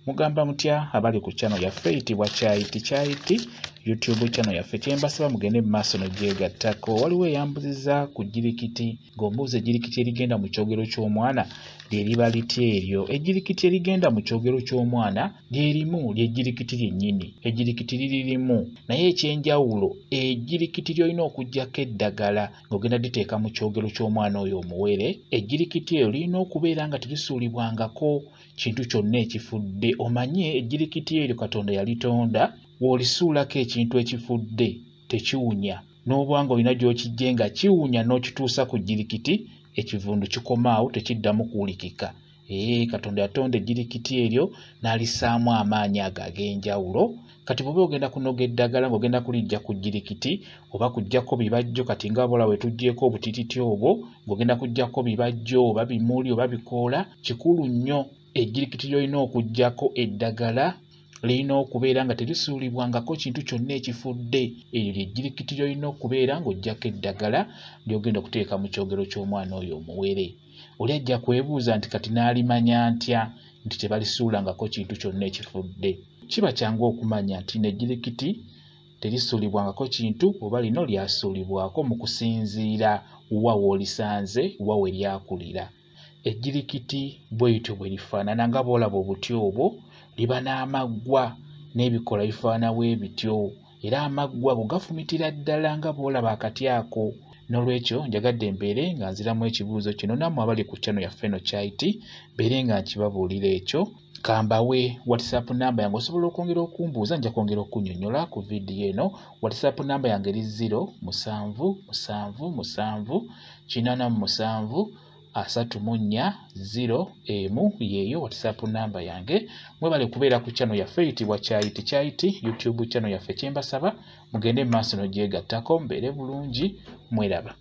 Mugamba mutya abali ku channel yaffe eyitibwa Kyayiti YouTube channel yaffe. Kyembasaba mugende mu maaso n'ogyegattako. Waliwo eyambuziza ku jjirikiti ng'ombuuza ejjirikiti erigenda mu kyogero ky'omwana lye liba litya eryo. Ejjirikiti erigenda mu kyogero ky'omwana lyerimu ly'ejjirikiti lyennyini. Ejjirikiti liririmu naye ekyenjawulo ejjirikiti ly'olina okuggyako eddagala ng'ogenda diteeka mu kyogero ky'omwana oyo omuwere. Ejjirikiti eryo lirina okubeera nga terisuulibwangako kintu kyonna ekifudde. Omanye ejjirikiti eryo Katonda yalitonda w'olisuulako ekintu ekifudde tekiwunya, n'obwanga olina gy'okijje nga kiwunya n'okituusa ku jjirikiti ekivundu kikomaawo tekiddamu kuwulikika. Katonda yatonda ejjirikiti eryo n'alisaamu amaanyi ago ag'enjawulo. Kati bw'oba ogenda kunoga eddagala ng'ogenda kulijja ku jjirikiti oba kuggyako bibajjo, kati nga bola wetuggyeeko obutititi obwo ng'ogenda kuggyako bibajjo oba bimuli oba bikoola, kikulu nnyo ejjirikiti ly'olina okuggyako eddagala lirina okubeera nga terisuulibwangako kintu kyonna ekifudde. Eryo ly'ejjirikiti ly'olina okubeera ng'oggyako eddagala ly'ogenda okuteeka mu kyogero ky'omwana oyo omuwere. Oli ajja kwebuuza nti kati n'alimanya ntya nti tebalisuulangako kintu kyonna ekifudde? Kiba kyangu okumanya nti n'ejjirikiti terisuulibwangako kintu oba lino lyasuulibwako mu kusinziira wa w'olisanze wa we lyakulira. Ejjirikiti bw'etyo bwe lifaanana nga bw'olaba obuti obwo liba n'amaggwa n'ebikola bifaanana bwe bityo, era amaggwa ago gafumitira ddala nga bw'olaba akati ako. N'olwekyo njagadde mbeere nga nziramu ekibuuzo kino nammwe abali ku channel yaffe eno Kyayiti mbeere nga nkibabuulira ekyo. Kambawe WhatsApp namba yange osobola okwongera okumbuuza, nja kwongera okunnyonnyola ku vidiyo eno. WhatsApp namba yange eri 0777873401 yeeyo WhatsApp namba yange. Mwebale kubeera ku channel yaffe eyitibwa Kyayiti YouTube channel yaffe. Kyembasaba mugende mu maaso n'ogyegattako. Mbeere bulungi, mweraba.